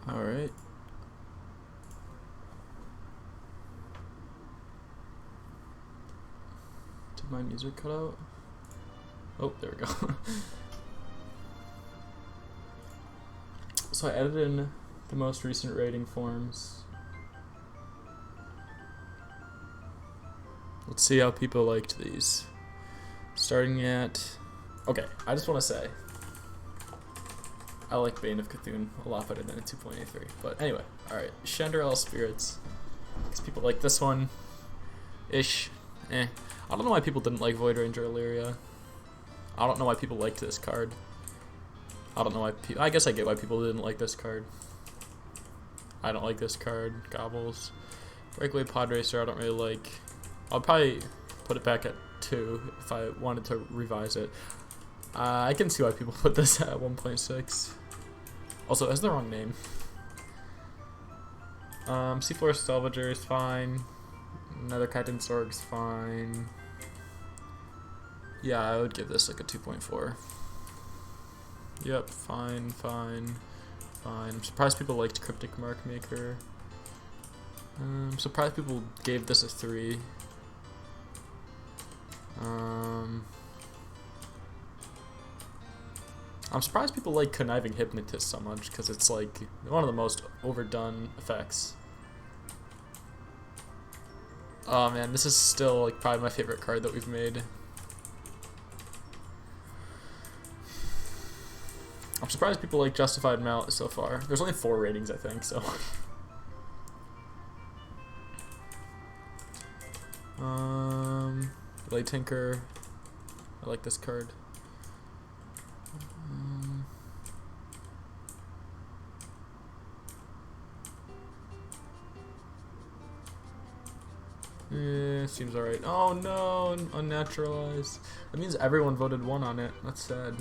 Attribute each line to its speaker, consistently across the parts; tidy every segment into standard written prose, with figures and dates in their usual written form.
Speaker 1: Alright. Did my music cut out? Oh, there we go. So I added in the most recent rating forms. Let's see how people liked these. Starting at... Okay, I just want to say, I like Bane of Cthulhu a lot better than a 2.83. But anyway, alright. Chandrel Spirits. Because people like this one. Ish. I don't know why people didn't like Void Ranger Illyria. I don't know why people liked this card. I don't know why I guess I get why people didn't like this card. I don't like this card. Gobbles. Breakaway Pod Racer I don't really like. I'll probably put it back at 2 if I wanted to revise it. I can see why people put this at 1.6. Also, it has the wrong name. Seafloor Salvager is fine. Another Captain Sorg's fine. Yeah, I would give this like a 2.4. Yep, fine. I'm surprised people liked Cryptic Mark Maker. I'm surprised people gave this a 3. I'm surprised people like Conniving Hypnotist so much, because it's like one of the most overdone effects. Oh man, this is still like probably my favorite card that we've made. I'm surprised people like Justified Mount so far. There's only 4 ratings, I think, so. Blade Tinker. I like this card. Seems alright. Oh no, unnaturalized. That means everyone voted 1 on it. That's sad.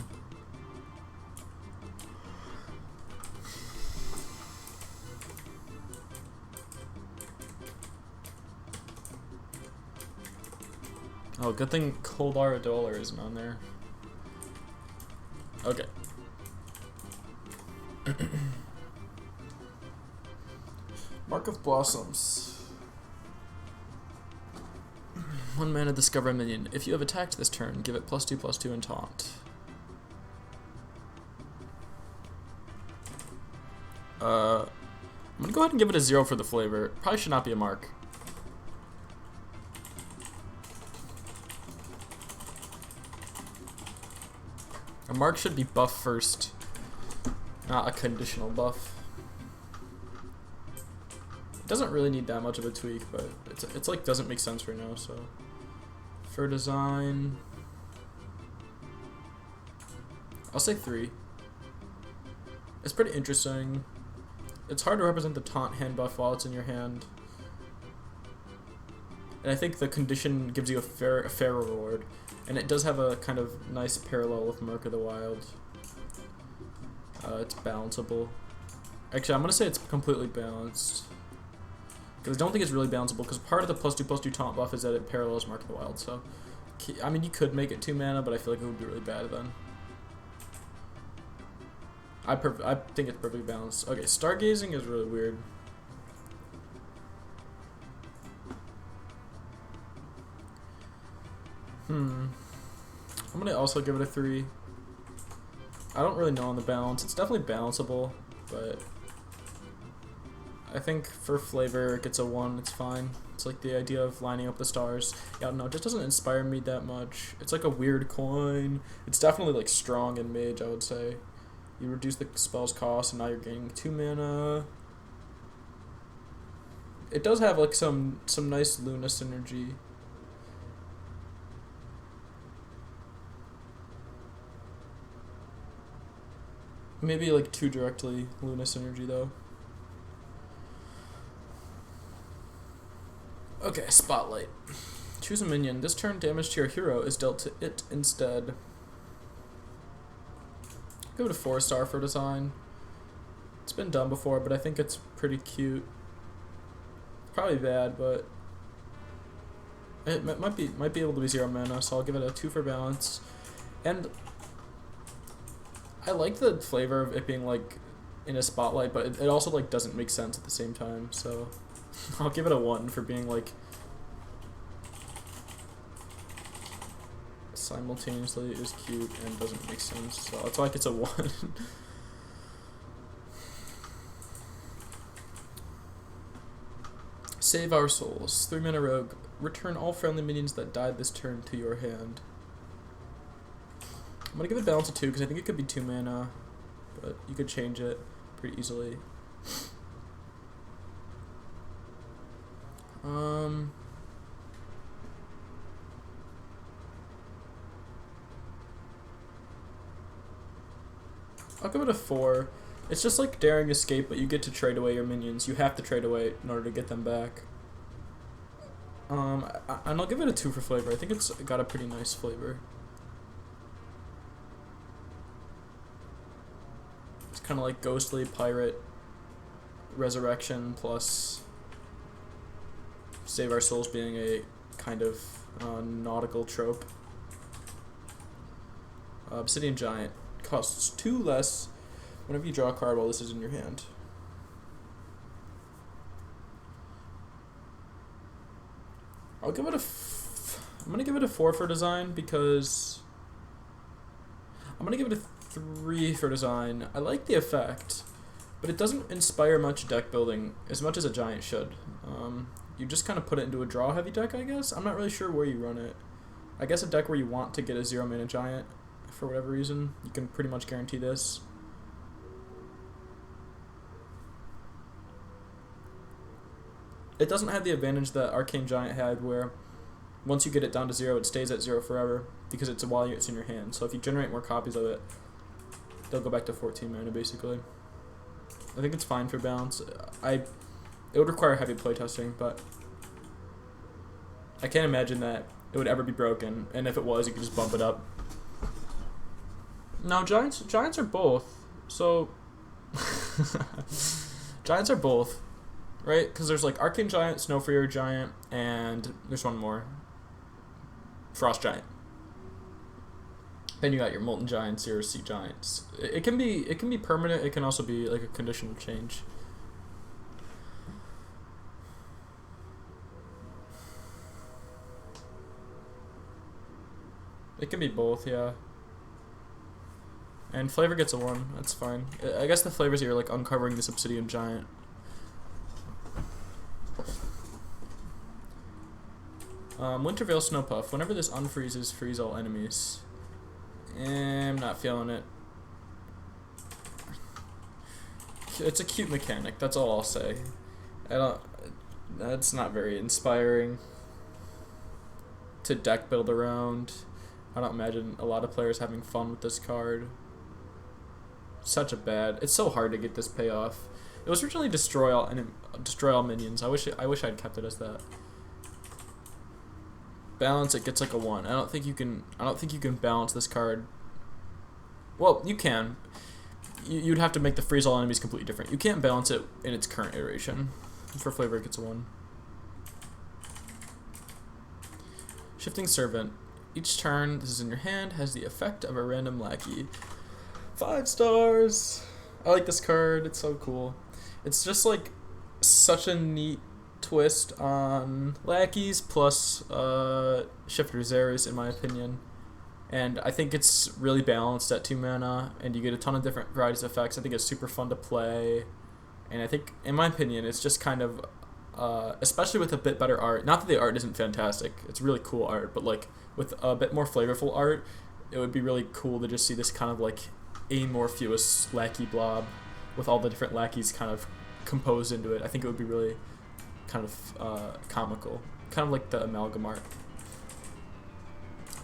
Speaker 1: Oh, good thing Coldar Dollar isn't on there. Okay. Mark of Blossoms. 1 mana, discover a minion. If you have attacked this turn, give it +2/+2 and taunt. I'm gonna go ahead and give it a 0 for the flavor. Probably should not be a mark. A mark should be buff first, not a conditional buff. It doesn't really need that much of a tweak, but it's like doesn't make sense right now. So for design, I'll say 3. It's pretty interesting. It's hard to represent the taunt hand buff while it's in your hand, and I think the condition gives you a fair reward. And it does have a kind of nice parallel with Mark of the Wild. It's balanceable. Actually, I'm going to say it's completely balanced. Because I don't think it's really balanceable, because part of the +2/+2 taunt buff is that it parallels Mark of the Wild. So, I mean, you could make it 2 mana, but I feel like it would be really bad then. I think it's perfectly balanced. Okay, Stargazing is really weird. I'm gonna also give it a 3. I don't really know on the balance. It's definitely balanceable, but I think for flavor it gets a 1. It's fine. It's like the idea of lining up the stars. Yeah, no, it just doesn't inspire me that much. It's like a weird coin. It's definitely like strong in mage, I would say. You reduce the spell's cost, and now you're gaining 2 mana. It does have like some nice Luna synergy. Maybe like too directly Luna synergy though. Okay, Spotlight. Choose a minion. This turn damage to your hero is dealt to it instead. Give it a 4-star for design. It's been done before, but I think it's pretty cute. Probably bad, but it might be able to be 0 mana, so I'll give it a 2 for balance. And I like the flavor of it being like in a spotlight, but it also like doesn't make sense at the same time. So I'll give it a 1 for being like simultaneously is cute and doesn't make sense. So that's why it gets a 1. Save our souls. 3-mana rogue. Return all friendly minions that died this turn to your hand. I'm gonna give it balance a 2 because I think it could be 2 mana, but you could change it pretty easily. I'll give it a 4. It's just like Daring Escape, but you get to trade away your minions. You have to trade away in order to get them back. And I'll give it a 2 for flavor. I think it's got a pretty nice flavor. It's kind of like Ghostly Pirate Resurrection plus Save Our Souls being a kind of nautical trope. Obsidian Giant costs 2 less whenever you draw a card while this is in your hand. I'll give it I'm gonna give it a 4 for design because I'm gonna give it a 3 for design. I like the effect, but it doesn't inspire much deck building as much as a giant should. You just kind of put it into a draw heavy deck, I guess. I'm not really sure where you run it. I guess a deck where you want to get a 0-mana giant for whatever reason, you can pretty much guarantee this. It doesn't have the advantage that Arcane Giant had, where once you get it down to 0, it stays at 0 forever because it's while it's in your hand. So if you generate more copies of it, they'll go back to 14 mana basically. I think it's fine for balance. It would require heavy playtesting, but I can't imagine that it would ever be broken. And if it was, you could just bump it up. No, Giants are both. So Giants are both. Right? Because there's like Arcane Giant, Snowfreer Giant, and there's one more. Frost Giant. Then you got your Molten Giants, your Sea Giants. It can be permanent, it can also be like a conditional change. It can be both, yeah. And flavor gets a 1, that's fine. I guess the flavors here are like uncovering this Obsidian Giant. Wintervale Snowpuff. Whenever this unfreezes, freeze all enemies. I'm not feeling it. It's a cute mechanic, that's all I'll say. That's not very inspiring to deck build around. I don't imagine a lot of players having fun with this card. It's so hard to get this payoff. It was originally destroy all minions. I wish I'd kept it as that. Balance, it gets like a 1. I don't think you can balance this card. Well, you can. You'd have to make the freeze all enemies completely different. You can't balance it in its current iteration. For flavor, it gets a 1. Shifting Servant. Each turn this is in your hand has the effect of a random lackey. 5 stars. I like this card. It's so cool. It's just like such a neat twist on lackeys plus Shifter Xeris, in my opinion. And I think it's really balanced at 2 mana, and you get a ton of different varieties of effects. I think it's super fun to play, and I think, in my opinion, it's just kind of, especially with a bit better art. Not that the art isn't fantastic; it's really cool art, but like with a bit more flavorful art, it would be really cool to just see this kind of like amorphous lackey blob with all the different lackeys kind of composed into it. I think it would be really kind of comical, kind of like the amalgam art.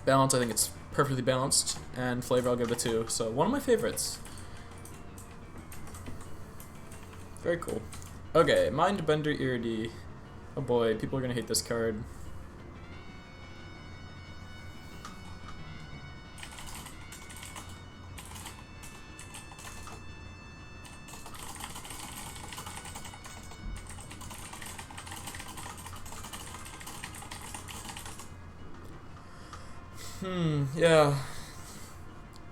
Speaker 1: Balance, I think it's perfectly balanced, and flavor, I'll give it a 2. So one of my favorites. Very cool. Okay, Mindbender Iridee. Oh boy, people are gonna hate this card. Yeah.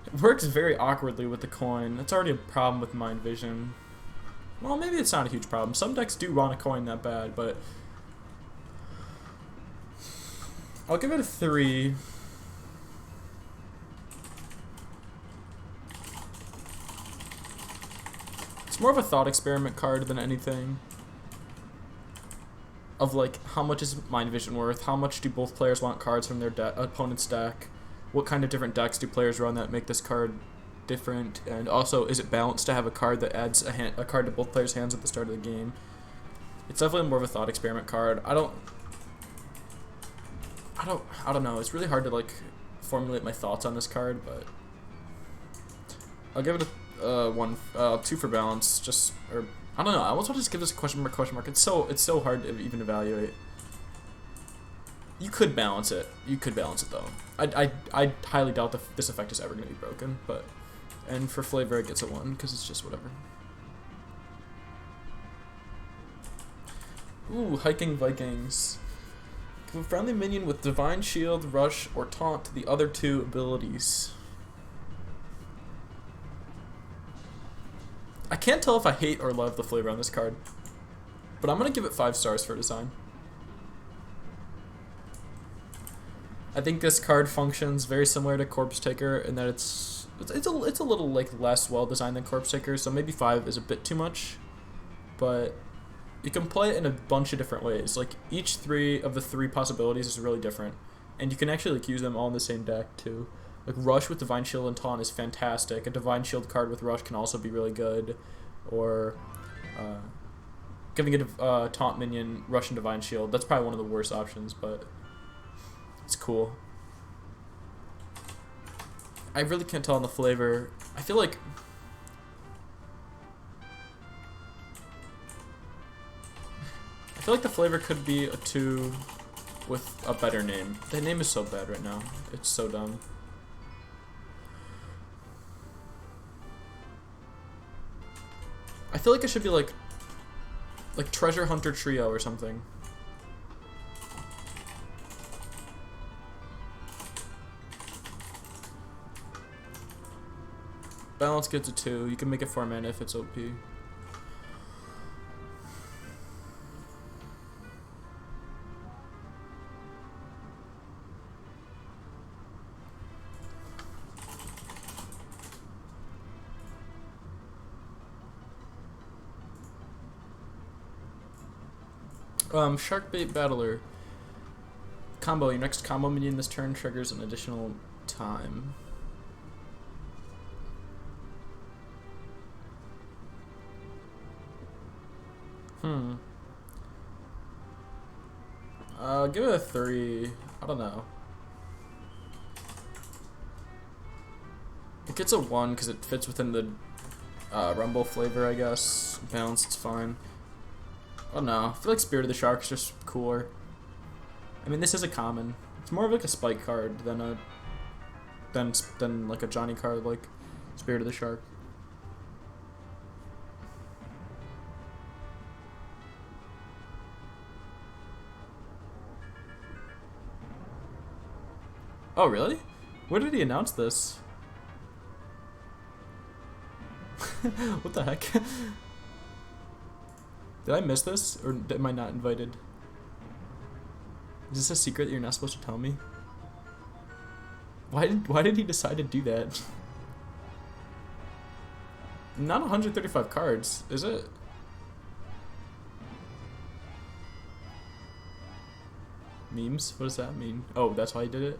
Speaker 1: It works very awkwardly with the coin. That's already a problem with Mind Vision. Well, maybe it's not a huge problem. Some decks do want a coin that bad, but I'll give it a 3. It's more of a thought experiment card than anything. Of like, how much is Mind Vision worth? How much do both players want cards from their opponent's deck? What kind of different decks do players run that make this card different? And also, is it balanced to have a card that adds a card to both players' hands at the start of the game? It's definitely more of a thought experiment card. I don't know. It's really hard to like formulate my thoughts on this card, but I'll give it a 2 for balance. I don't know. I almost want to just give this a question mark. It's so hard to even evaluate. You could balance it. You could balance it though. I highly doubt that this effect is ever going to be broken. And for flavor, it gets a 1 because it's just whatever. Ooh, Hiking Vikings. Give a friendly minion with Divine Shield, Rush, or Taunt to the other 2 abilities. I can't tell if I hate or love the flavor on this card, but I'm gonna give it 5 stars for design. I think this card functions very similar to Corpse Taker in that it's a little like less well designed than Corpse Taker, so maybe 5 is a bit too much, but you can play it in a bunch of different ways. Like each 3 of the 3 possibilities is really different, and you can actually like use them all in the same deck too. Like Rush with Divine Shield and Taunt is fantastic. A Divine Shield card with Rush can also be really good. Or giving a Taunt minion Rush and Divine Shield. That's probably one of the worst options, but it's cool. I really can't tell on the flavor. I feel like the flavor could be a 2 with a better name. The name is so bad right now. It's so dumb. I feel like it should be like Treasure Hunter Trio or something. Balance gets a 2. You can make it 4 mana if it's OP. Sharkbait Battler. Combo. Your next combo minion this turn triggers an additional time. Give it a 3. I don't know. It gets a 1 because it fits within the Rumble flavor, I guess. Balanced, it's fine. I don't know. I feel like Spirit of the Shark is just cooler. I mean, this is a common. It's more of like a spike card than like a Johnny card like Spirit of the Shark. Oh, really? Where did he announce this? What the heck? Did I miss this, or am I not invited? Is this a secret that you're not supposed to tell me? Why did he decide to do that? Not 135 cards, is it? Memes? What does that mean? Oh, that's why he did it?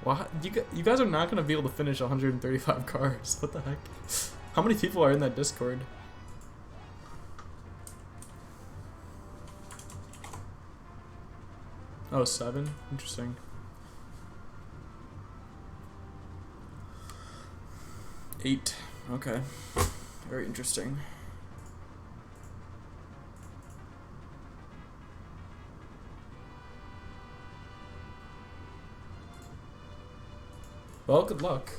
Speaker 1: Well, you guys are not going to be able to finish 135 cards. What the heck? How many people are in that Discord? Oh, 7? Interesting. 8. Okay. Very interesting. Well, good luck.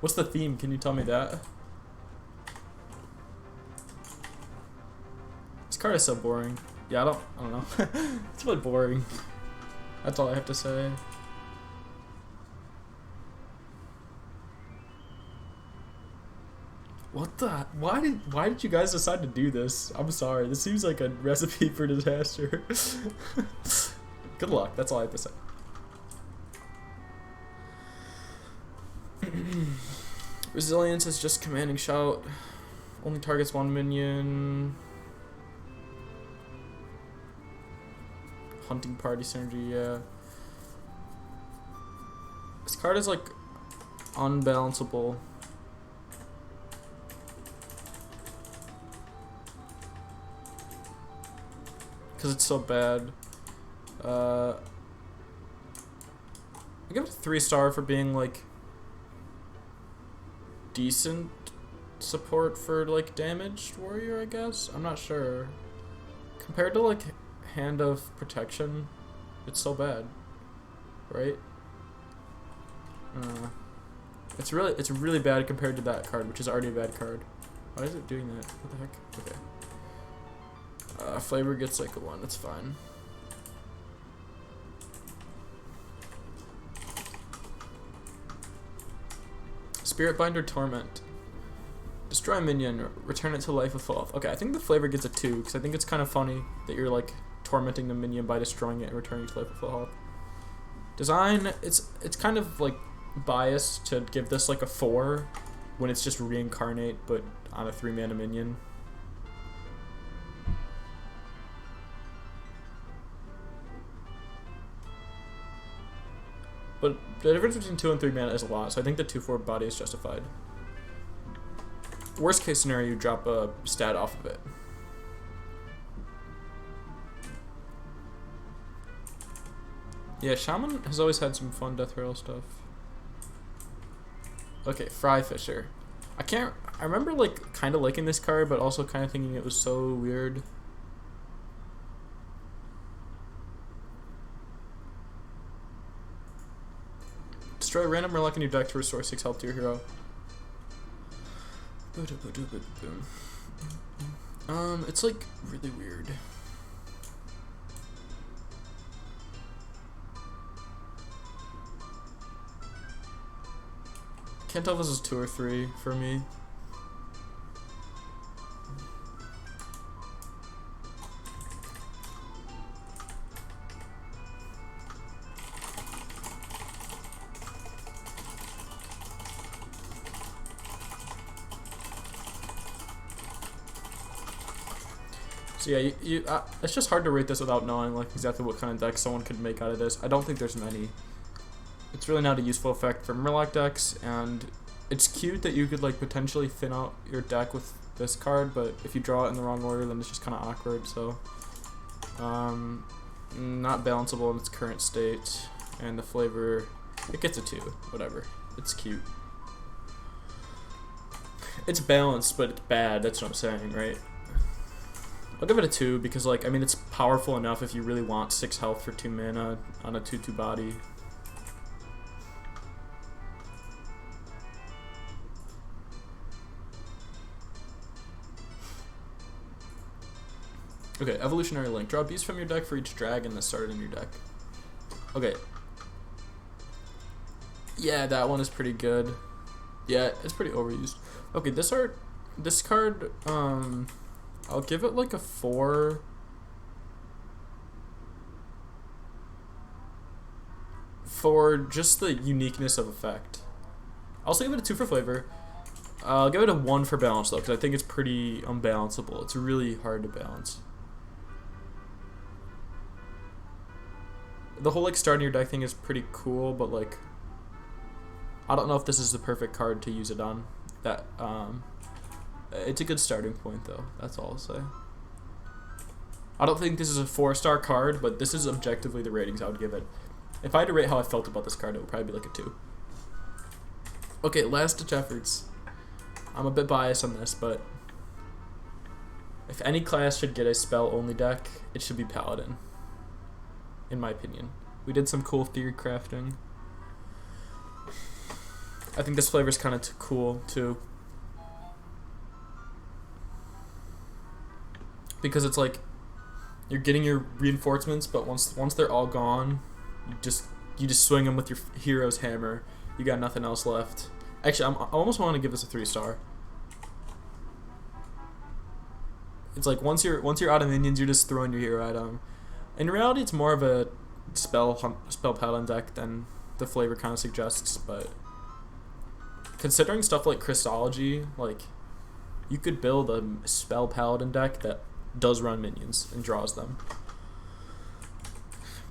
Speaker 1: What's the theme? Can you tell me that? This card is so boring. Yeah, I don't know. It's really boring. That's all I have to say. What the? Why did you guys decide to do this? I'm sorry. This seems like a recipe for disaster. Good luck. That's all I have to say. Resilience is just commanding shout. Only targets one minion. Hunting party synergy, yeah. This card is like unbalanceable. Because it's so bad. I give it a 3-star for being like decent support for like damaged warrior, I guess. I'm not sure. Compared to like Hand of Protection, it's so bad, right? It's really bad compared to that card, which is already a bad card. Why is it doing that? What the heck? Okay. Flavor gets like a 1. That's fine. Spirit Binder Torment. Destroy a minion, return it to life with full health. Okay, I think the flavor gets a 2 because I think it's kind of funny that you're like tormenting the minion by destroying it and returning it to life with full health. Design, it's kind of like biased to give this like a 4 when it's just reincarnate but on a 3-mana minion. But the difference between 2 and 3 mana is a lot, so I think the 2/4 body is justified. Worst case scenario, you drop a stat off of it. Yeah, Shaman has always had some fun Death Rattle stuff. Okay, Fry Fisher. I remember like kind of liking this card, but also kind of thinking it was so weird. Destroy a random Murloc in your deck to restore 6 health to your hero. It's like really weird. Can't tell if this is 2 or 3 for me. So yeah, it's just hard to rate this without knowing like exactly what kind of deck someone could make out of this. I don't think there's many. It's really not a useful effect for Murloc decks, and it's cute that you could like potentially thin out your deck with this card, but if you draw it in the wrong order, then it's just kind of awkward. So, not balanceable in its current state, and the flavor, it gets a 2. Whatever, it's cute. It's balanced, but it's bad. That's what I'm saying, right? I'll give it a 2 because, like, I mean, it's powerful enough if you really want 6 health for 2 mana on a 2/2 body. Okay, Evolutionary Link. Draw a beast from your deck for each dragon that's started in your deck. Okay. Yeah, that one is pretty good. Yeah, it's pretty overused. Okay, this card, I'll give it like a 4. For just the uniqueness of effect. I'll also give it a 2 for flavor. I'll give it a 1 for balance though, because I think it's pretty unbalanceable. It's really hard to balance. The whole like starting your deck thing is pretty cool, but like I don't know if this is the perfect card to use it on. That it's a good starting point though. That's all I'll say. I don't think this is a 4-star card, but this is objectively the ratings I would give it. If I had to rate how I felt about this card, it would probably be like a 2. Okay, last ditch efforts. I'm a bit biased on this, but if any class should get a spell-only deck, it should be Paladin. In my opinion. We did some cool theory crafting. I think this flavor is kind of cool too. Because it's like you're getting your reinforcements, but once they're all gone, you just swing them with your hero's hammer. You got nothing else left. Actually, I almost want to give this a 3-star. It's like once you're out of minions, you're just throwing your hero at them. In reality, it's more of a spell paladin deck than the flavor kind of suggests. But considering stuff like Crystology, like you could build a spell paladin deck that does run minions and draws them.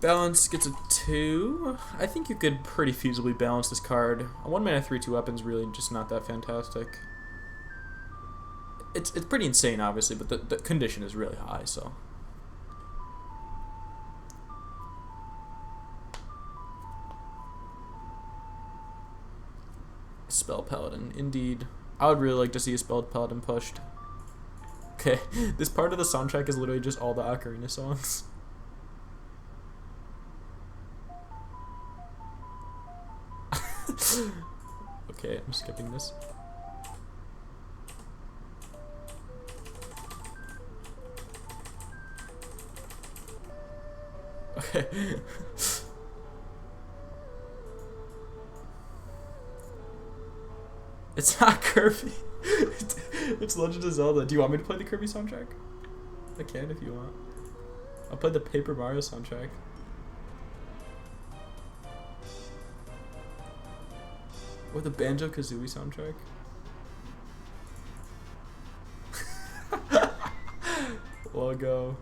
Speaker 1: Balance gets a 2. I think you could pretty feasibly balance this card. A 1 mana 3/2 weapon's really just not that fantastic. It's pretty insane, obviously, but the condition is really high, so. Spell Paladin, indeed. I would really like to see a Spell Paladin pushed. Okay, this part of the soundtrack is literally just all the Ocarina songs. Okay, I'm skipping this. Okay. It's not Kirby. It's Legend of Zelda. Do you want me to play the Kirby soundtrack? I can if you want. I'll play the Paper Mario soundtrack. Or the Banjo-Kazooie soundtrack. Logo.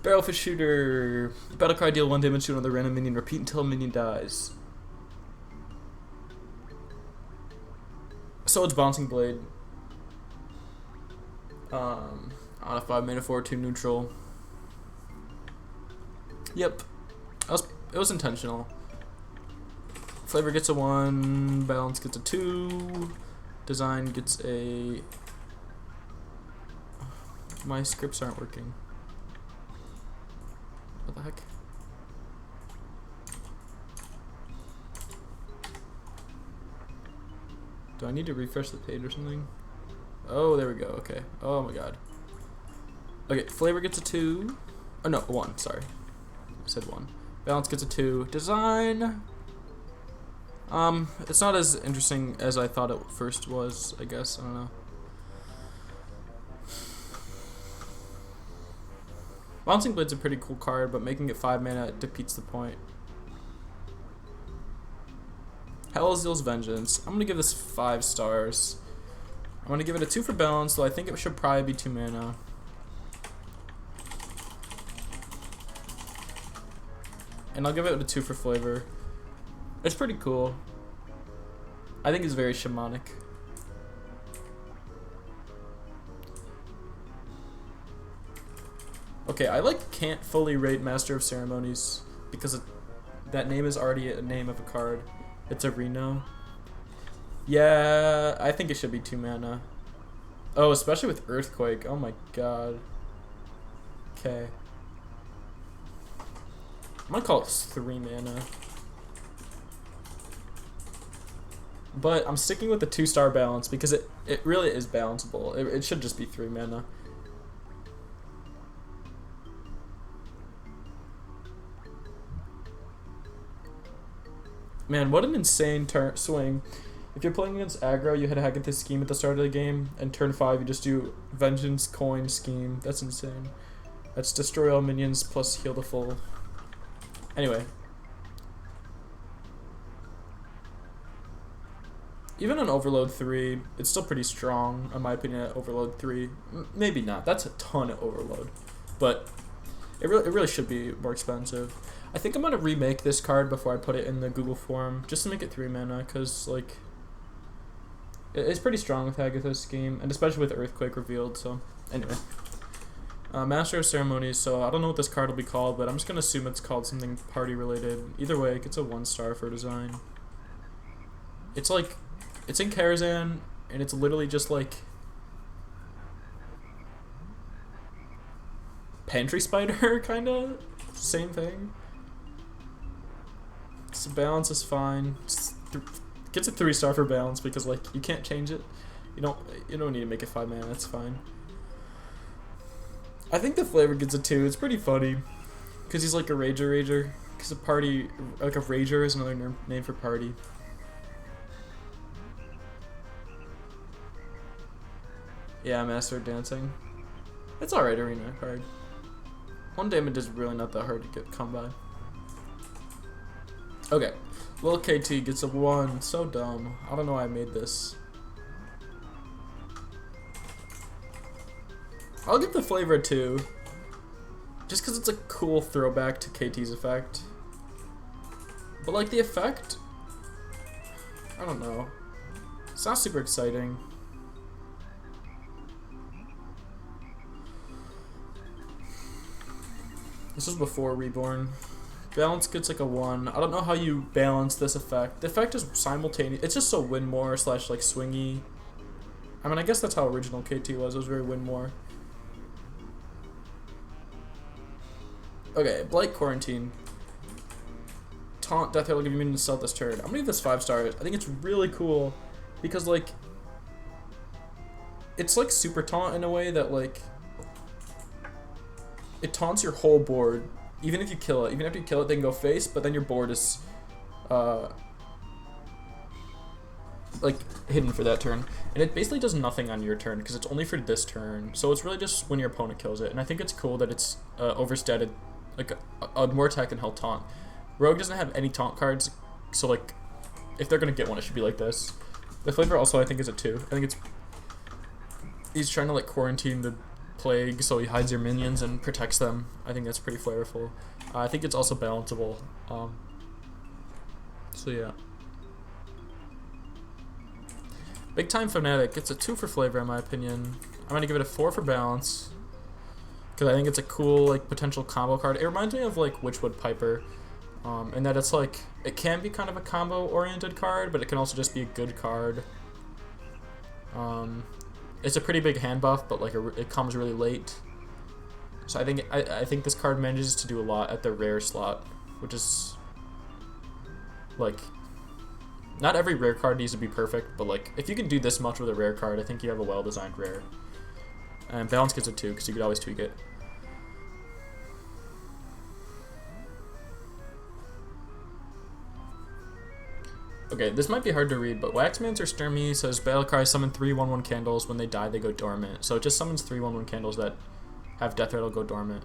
Speaker 1: Barrelfish Shooter. Battle cry, deal 1 damage to another random minion. Repeat until a minion dies. So it's Bouncing Blade. On a 5 mana 4/2 neutral. Yep. It was intentional. Flavor gets a 1. Balance gets a 2. Design gets a. My scripts aren't working. What the heck? Do I need to refresh the page or something? Oh, there we go. Okay. Oh my god. Okay, flavor gets a 2. Oh no, 1. Sorry, I said 1. Balance gets a 2. Design. It's not as interesting as I thought it first was. I guess I don't know. Bouncing Blade's a pretty cool card, but making it 5 mana defeats the point. Helazil's Vengeance. I'm gonna give this 5 stars. I'm gonna give it a 2 for balance, though I think it should probably be 2 mana. And I'll give it a 2 for flavor. It's pretty cool. I think it's very shamanic. Okay, I can't fully rate Master of Ceremonies because that name is already a name of a card. It's a Reno. Yeah, I think it should be 2 mana. Oh, especially with Earthquake. Oh my god. Okay. I'm gonna call it 3 mana. But I'm sticking with the 2-star balance because it really is balanceable. It should just be 3 mana. Man, what an insane swing. If you're playing against aggro, you hit a Hagathis Scheme at the start of the game, and turn 5 you just do Vengeance, Coin, Scheme. That's insane. That's destroy all minions plus heal the full. Anyway. Even on Overload 3, it's still pretty strong, in my opinion, at Overload 3. Maybe not. That's a ton of Overload. But it really should be more expensive. I think I'm going to remake this card before I put it in the Google form, just to make it 3 mana, because, like, it's pretty strong with Hagathis Scheme, and especially with Earthquake revealed, so, anyway. Master of Ceremonies, so I don't know what this card will be called, but I'm just going to assume it's called something party-related. Either way, it gets a 1-star for design. It's like, it's in Karazhan, and it's literally just like Pantry Spider, kinda? Same thing. So balance is fine. Gets a 3-star for balance because, like, you can't change it. You don't need to make it 5 mana, that's fine. I think the flavor gets a 2. It's pretty funny because he's like a rager. Because a party, like a rager is another name for party. Yeah, Master of Dancing. It's alright arena card. 1 damage is really not that hard to come by. Okay. Lil KT gets a 1. So dumb. I don't know why I made this. I'll give the flavor a 2. Just because it's a cool throwback to KT's effect. But like the effect, I don't know. It's not super exciting. This was before Reborn. Balance gets like a 1. I don't know how you balance this effect. The effect is simultaneous. It's just so win more / like swingy. I mean, I guess that's how original KT was. It was very win more. Okay, Blight Quarantine. Taunt Death Hit will give you meaning to sell this turn. I'm gonna give this 5 stars. I think it's really cool because like it's like super taunt in a way that like it taunts your whole board. Even if you kill it, even after you kill it, they can go face, but then your board is like hidden for that turn, and it basically does nothing on your turn because it's only for this turn. So it's really just when your opponent kills it, and I think it's cool that it's overstated, like a more attack than he'll taunt. Rogue doesn't have any taunt cards, so like if they're gonna get one, it should be like this. The flavor also I think is a 2. I think it's he's trying to like quarantine the plague, so he hides your minions and protects them. I think that's pretty flavorful. I think it's also balanceable. So yeah. Big Time Fanatic gets a 2 for flavor in my opinion. I'm gonna give it a 4 for balance because I think it's a cool like potential combo card. It reminds me of like Witchwood Piper, in that it's like it can be kind of a combo oriented card, but it can also just be a good card. It's a pretty big hand buff, but like it comes really late. So I think this card manages to do a lot at the rare slot, which is like not every rare card needs to be perfect, but like if you can do this much with a rare card, I think you have a well-designed rare. And balance gets a 2 because you could always tweak it. Okay, this might be hard to read, but Waxmancer Sturmy says Battlecry summon 3 1/1 candles. When they die, they go dormant. So it just summons 3 1/1 candles that have death rattle go dormant.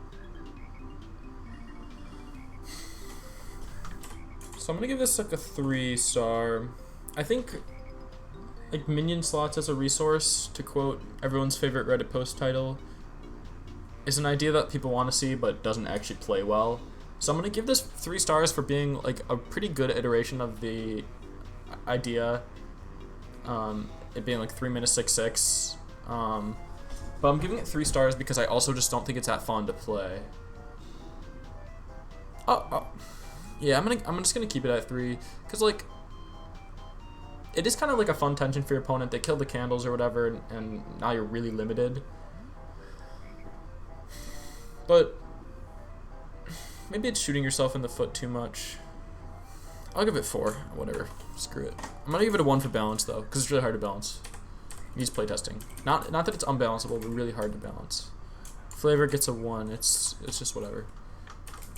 Speaker 1: So I'm gonna give this like a 3 star. I think like minion slots as a resource, to quote everyone's favorite Reddit post title, is an idea that people want to see but doesn't actually play well. So I'm gonna give this 3 stars for being like a pretty good iteration of the idea, it being like 3 minutes 6/6, but I'm giving it 3 stars because I also just don't think it's that fun to play. Yeah, I'm just gonna keep it at 3 because like it is kind of like a fun tension for your opponent. They kill the candles or whatever, and now you're really limited. But maybe it's shooting yourself in the foot too much. I'll give it 4. Whatever. Screw it. I'm gonna give it a 1 for balance though, because it's really hard to balance. It needs playtesting. Not that it's unbalanceable, but really hard to balance. Flavor gets a 1. It's just whatever.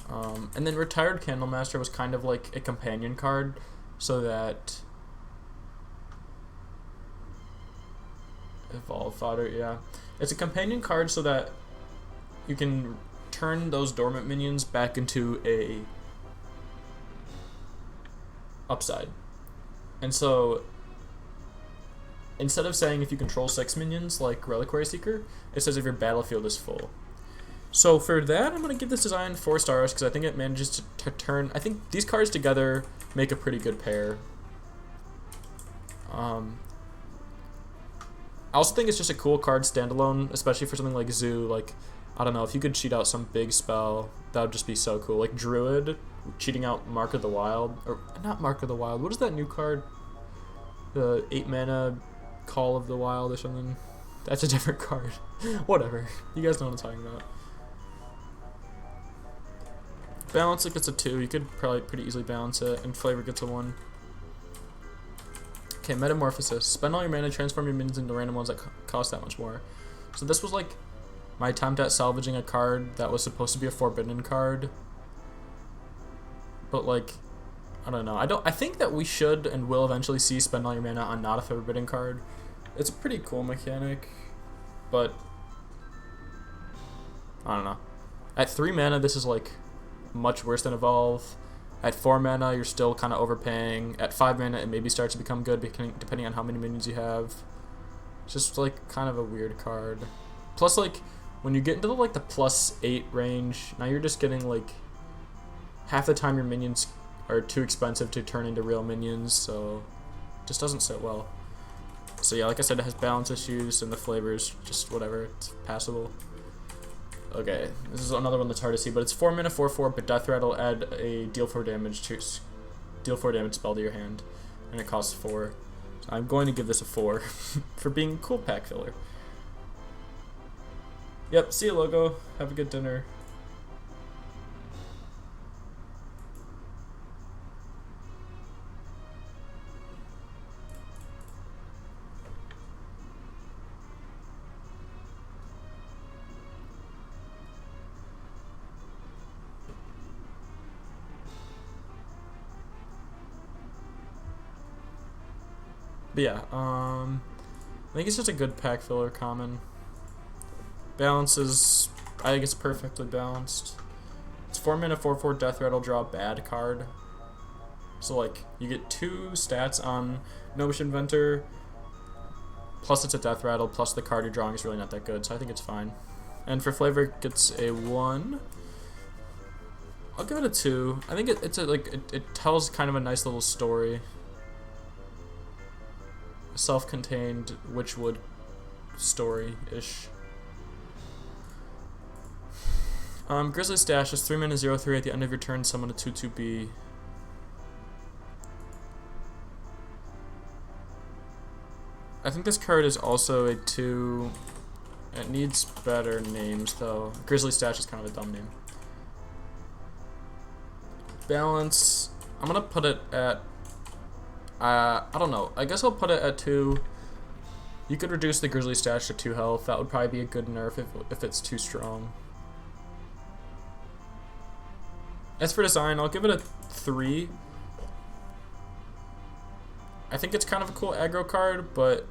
Speaker 1: And then Retired Candlemaster was kind of like a companion card, so that Evolve Fodder, yeah. It's a companion card so that you can turn those dormant minions back into a upside. And so instead of saying if you control 6 minions like Reliquary Seeker, it says if your battlefield is full. So for that, I'm going to give this design 4 stars because I think it manages to turn... I think these cards together make a pretty good pair. I also think it's just a cool card standalone, especially for something like Zoo. Like, I don't know, if you could cheat out some big spell, that would just be so cool. Like Druid, cheating out Mark of the Wild. Or, not Mark of the Wild, what is that new card? The 8 mana Call of the Wild or something? That's a different card. Whatever. You guys know what I'm talking about. Balance, it gets a 2. You could probably pretty easily balance it. And Flavor gets a 1. Okay, Metamorphosis. Spend all your mana, transform your minions into random ones that cost that much more. So this was like my attempt at salvaging a card that was supposed to be a forbidden card. But like, I don't know. I think that we should and will eventually see spend all your mana on not a forbidden card. It's a pretty cool mechanic. but I don't know. At 3 mana, this is like much worse than Evolve. At 4 mana, you're still kind of overpaying. At 5 mana, it maybe starts to become good depending on how many minions you have. It's just like kind of a weird card. Plus, like when you get into like the +8 range, now you're just getting like half the time your minions are too expensive to turn into real minions, so it just doesn't sit well. So yeah, like I said, it has balance issues and the flavor's just whatever, it's passable. Okay, this is another one that's hard to see, but it's 4 mana, 4/4, but Death Rattle add a deal 4 damage spell to your hand, and it costs 4. So I'm going to give this a 4 for being a cool pack filler. Yep, see you, logo. Have a good dinner. But yeah, I think it's just a good pack filler common. Balance is, I think it's perfectly balanced. It's 4 mana, 4/4 Death Rattle, draw a bad card. So like, you get 2 stats on Gnomish Inventor, plus it's a Death Rattle, plus the card you're drawing is really not that good, so I think it's fine. And for flavor, it gets a 1. I'll give it a 2. I think it tells kind of a nice little story. Self-contained Witchwood story-ish. Grizzly Stash is 3 mana, 0/3. At the end of your turn, summon a 2/2B. I think this card is also a 2. It needs better names, though. Grizzly Stash is kind of a dumb name. Balance, I'm gonna put it at I don't know. I guess I'll put it at 2. You could reduce the Grizzly Stash to 2 health. That would probably be a good nerf if it's too strong. As for design, I'll give it a 3. I think it's kind of a cool aggro card, but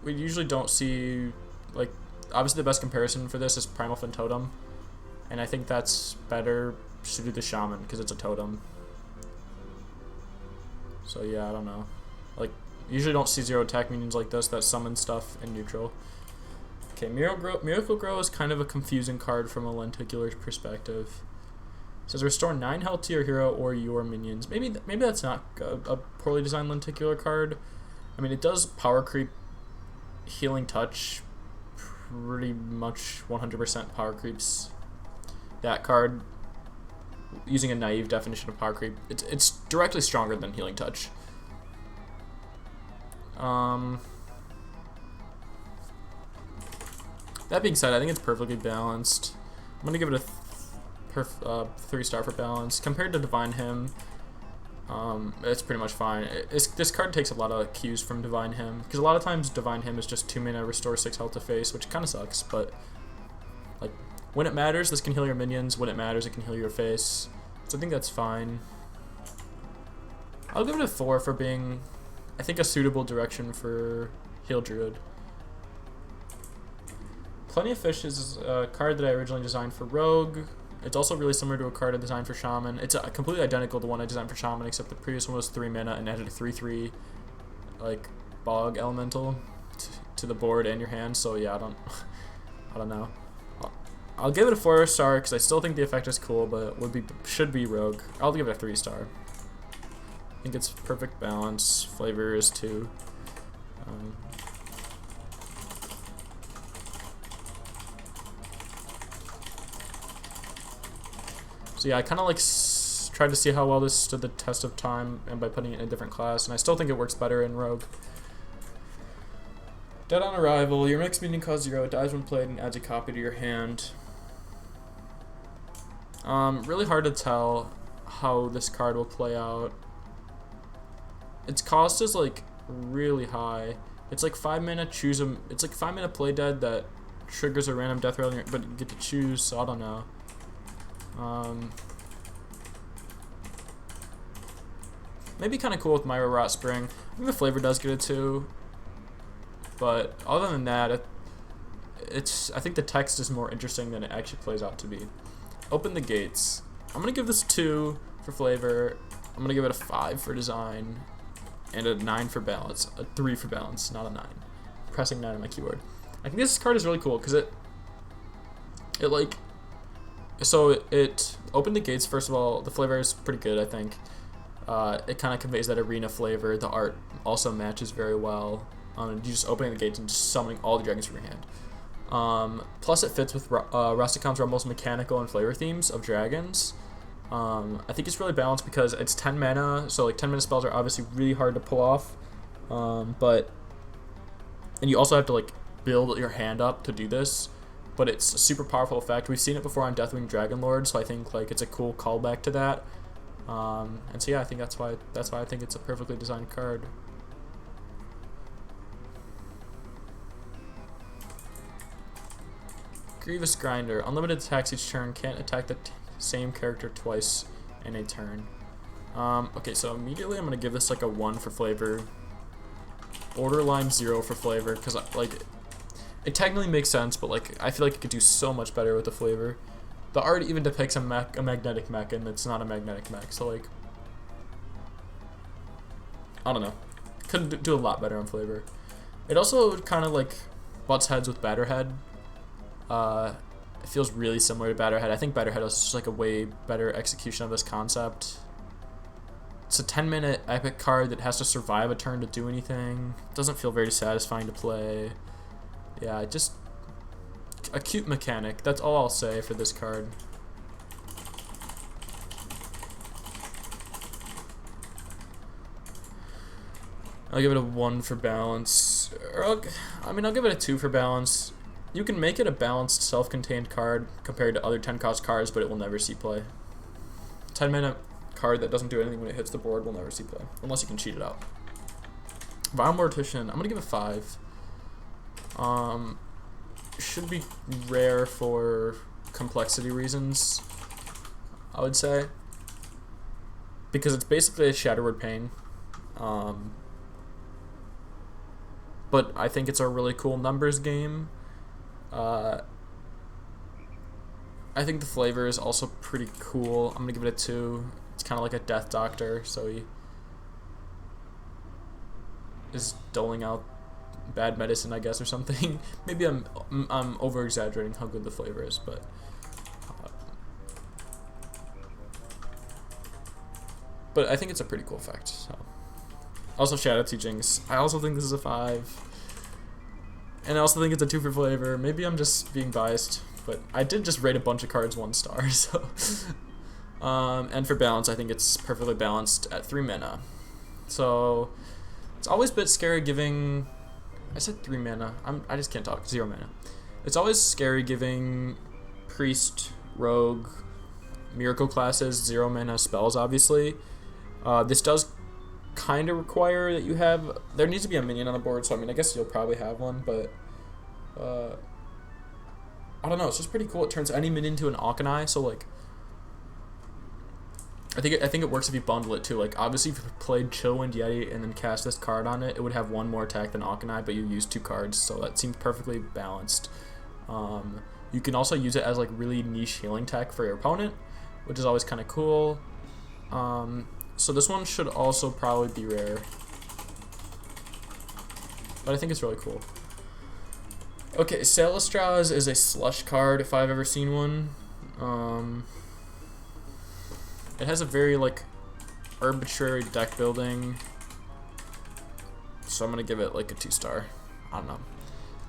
Speaker 1: we usually don't see, like, obviously the best comparison for this is Primal Fin Totem, and I think that's better suited to Shaman because it's a totem. So yeah, I don't know. Like, usually don't see 0 attack minions like this that summon stuff in neutral. Okay, Miracle Grow is kind of a confusing card from a lenticular perspective. It says restore 9 health to your hero or your minions. Maybe that's not a poorly designed lenticular card. I mean, it does power creep Healing Touch. Pretty much 100% power creeps that card. Using a naive definition of power creep, it's directly stronger than Healing Touch. That being said, I think it's perfectly balanced. I'm gonna give it a 3-star for balance. Compared to Divine Hymn, it's pretty much fine. This card takes a lot of cues from Divine Hymn, because a lot of times Divine Hymn is just 2 mana, restore 6 health to face, which kind of sucks, but like, when it matters, this can heal your minions. When it matters, it can heal your face. So I think that's fine. I'll give it a 4 for being, I think, a suitable direction for Heal Druid. Plenty of Fish is a card that I originally designed for Rogue. It's also really similar to a card I designed for Shaman. It's completely identical to one I designed for Shaman, except the previous one was 3 mana and added a 3/3 like Bog Elemental to the board and your hand. So yeah, I don't know. I'll give it a 4-star because I still think the effect is cool, but should be Rogue. I'll give it a 3-star. I think it's perfect balance. Flavor is 2. So yeah, I kind of like tried to see how well this stood the test of time, and by putting it in a different class, and I still think it works better in Rogue. Dead on arrival, your next minion costs 0, it dies when played, and adds a copy to your hand. Really hard to tell how this card will play out. Its cost is like really high. It's like 5 mana, it's like 5 mana play dead that triggers a random death rattle, but you get to choose, so I don't know. Maybe kind of cool with Myra Rot Spring. I think the flavor does get it too, but other than that, I think the text is more interesting than it actually plays out to be. Open the gates. I'm gonna give this a 2 for flavor. I'm gonna give it a 5 for design, and a 9 for balance. A 3 for balance, not a 9. Pressing 9 on my keyboard. I think this card is really cool because it opened the gates. First of all, the flavor is pretty good, I think. It kind of conveys that arena flavor. The art also matches very well. You just opening the gates and just summoning all the dragons from your hand. Plus, it fits with Rusticon's most mechanical and flavor themes of dragons. I think it's really balanced because it's 10 mana, so like 10 mana spells are obviously really hard to pull off. And you also have to like build your hand up to do this. But it's a super powerful effect. We've seen it before on Deathwing Dragonlord, so I think like it's a cool callback to that. And so yeah, I think that's why I think it's a perfectly designed card. Grievous Grinder. Unlimited attacks each turn. Can't attack the same character twice in a turn. Okay, so immediately I'm gonna give this like a 1 for flavor. Borderline 0 for flavor, because like it technically makes sense, but like I feel like it could do so much better with the flavor. The art even depicts a magnetic mech, and it's not a magnetic mech, so like I don't know. Could do a lot better on flavor. It also kind of like butts heads with Batterhead. It feels really similar to Batterhead. I think Batterhead is just like a way better execution of this concept. It's a 10-minute epic card that has to survive a turn to do anything. Doesn't feel very satisfying to play. Yeah, just a cute mechanic. That's all I'll say for this card. I'll give it a 1 for balance. I mean, I'll give it a 2 for balance. You can make it a balanced, self-contained card compared to other 10-cost cards, but it will never see play. 10-minute card that doesn't do anything when it hits the board will never see play, unless you can cheat it out. Vile Mortician, I'm gonna give it 5. Should be rare for complexity reasons, I would say, because it's basically a Shatterword Pain. But I think it's a really cool numbers game. I think the flavor is also pretty cool. I'm gonna give it a 2. It's kind of like a Death Doctor, so he is doling out bad medicine, I guess, or something. Maybe I'm over exaggerating how good the flavor is, but I think it's a pretty cool effect. So. Also, Shadow Teachings. I also think this is a 5. And I also think it's a 2 for flavor. Maybe I'm just being biased, but I did just rate a bunch of cards 1 star, so. And for balance, I think it's perfectly balanced at 3 mana. So, it's always a bit scary giving. I said 3 mana. I just can't talk. 0 mana. It's always scary giving Priest, Rogue, Miracle classes 0 mana spells, obviously. This does kind of require that you have. There needs to be a minion on the board, so I mean, I guess you'll probably have one, but I don't know. It's just pretty cool. It turns any minion into an Auchenai, so like I think it works if you bundle it too. Like obviously, if you played Chillwind Yeti and then cast this card on it, it would have 1 more attack than Auchenai, but you use 2 cards, so that seems perfectly balanced. You can also use it as like really niche healing tech for your opponent, which is always kind of cool. So this one should also probably be rare, but I think it's really cool. Okay, Salastraz is a slush card if I've ever seen one. It has a very like arbitrary deck building, so I'm gonna give it like a 2 star. I don't know.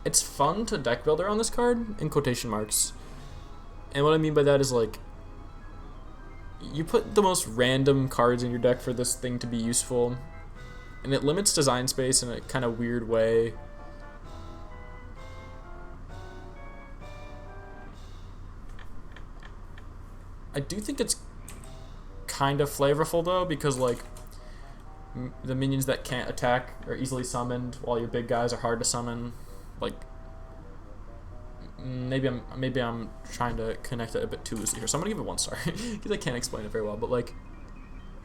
Speaker 1: It's fun to deck builder on this card, in quotation marks. And what I mean by that is like, you put the most random cards in your deck for this thing to be useful, and it limits design space in a kind of weird way. I do think it's kind of flavorful though, because like the minions that can't attack are easily summoned, while your big guys are hard to summon. Like maybe I'm trying to connect it a bit too loosely here, so I'm gonna give it 1 star because I can't explain it very well. But like,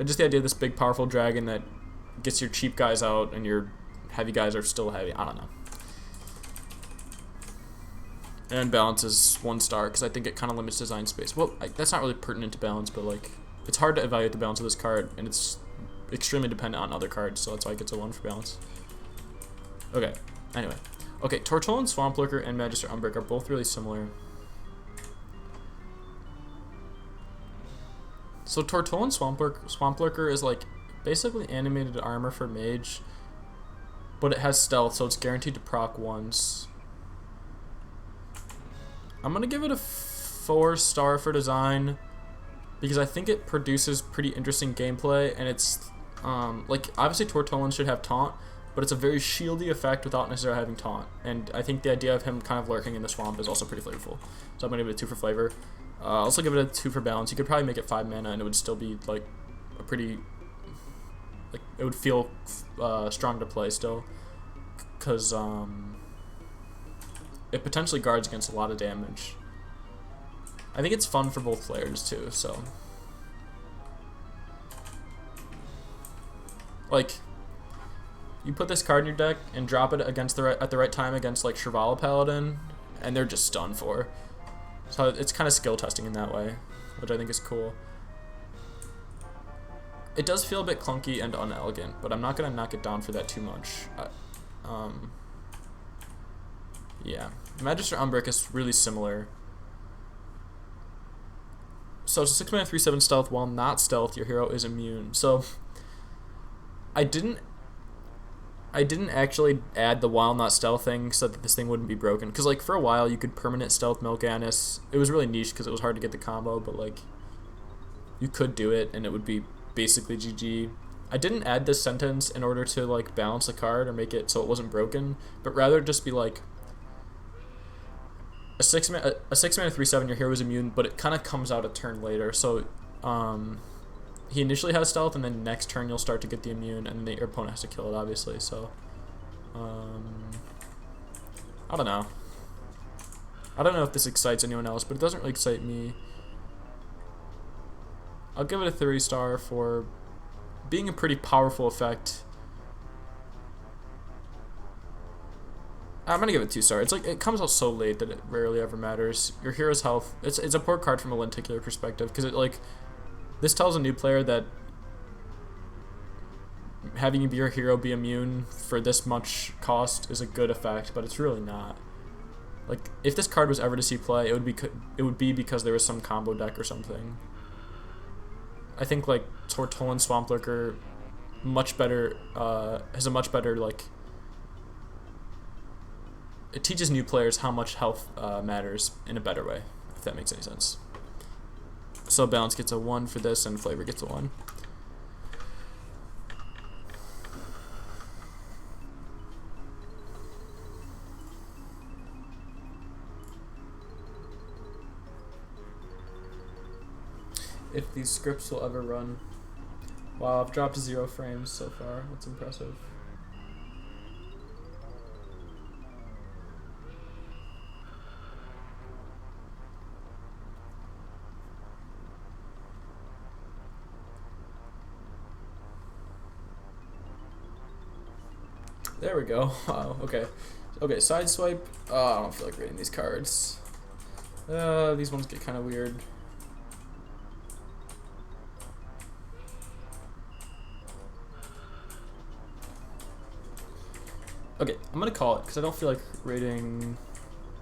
Speaker 1: just the idea of this big powerful dragon that gets your cheap guys out and your heavy guys are still heavy. I don't know. And balance is 1 star because I think it kind of limits design space. Well, that's not really pertinent to balance, but like it's hard to evaluate the balance of this card, and it's extremely dependent on other cards, so that's why it gets a 1 for balance. Okay, anyway. Okay, Tortolan Swamp Lurker and Magister Umbric are both really similar. So Tortolan Swamp Lurker is like basically animated armor for mage, but it has stealth, so it's guaranteed to proc once. I'm gonna give it a 4 star for design because I think it produces pretty interesting gameplay, and it's like obviously Tortolan should have taunt, but it's a very shieldy effect without necessarily having taunt, and I think the idea of him kind of lurking in the swamp is also pretty flavorful. So I'm gonna give it a 2 for flavor. I'll also give it a 2 for balance. You could probably make it 5 mana and it would still be like a pretty, like it would feel strong to play still, because it potentially guards against a lot of damage. I think it's fun for both players too, so like you put this card in your deck and drop it against at the right time against like Shrivala Paladin, and they're just stunned for. So it's kind of skill testing in that way, which I think is cool. It does feel a bit clunky and unelegant, but I'm not gonna knock it down for that too much. Yeah, Magister Umbric is really similar. So it's a 6 mana 3/7 stealth. While not stealth, your hero is immune. So I didn't actually add the while not stealth thing so that this thing wouldn't be broken, because like for a while you could permanent stealth Melganis. It was really niche because it was hard to get the combo, but like you could do it and it would be basically GG. I didn't add this sentence in order to like balance the card or make it so it wasn't broken, but rather just be like a 6 mana 3/7, your hero is immune, but it kind of comes out a turn later. So he initially has stealth, and then next turn you'll start to get the immune, and then your opponent has to kill it, obviously. So, I don't know. I don't know if this excites anyone else, but it doesn't really excite me. I'll give it a 3 star for being a pretty powerful effect. I'm gonna give it 2 star. It's like it comes out so late that it rarely ever matters. Your hero's health. It's a poor card from a lenticular perspective, because it like. This tells a new player that having your hero be immune for this much cost is a good effect, but it's really not. Like, if this card was ever to see play, it would be because there was some combo deck or something. I think like Tortolan Swamp Lurker much better has a much better like. It teaches new players how much health matters in a better way, if that makes any sense. So balance gets a 1 for this, and flavor gets a 1. If these scripts will ever run. Wow, I've dropped 0 frames so far. That's impressive. There we go. Wow, okay. Okay, Sideswipe. I don't feel like reading these cards. These ones get kind of weird. Okay, I'm gonna call it, because I don't feel like rating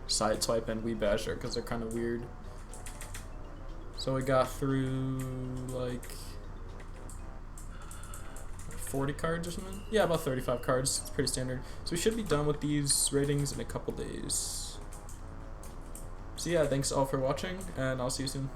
Speaker 1: Sideswipe and Wee Basher, because they're kind of weird. So we got through, like 40 cards or something? Yeah, about 35 cards. It's pretty standard. So we should be done with these ratings in a couple days. So yeah, thanks all for watching, and I'll see you soon.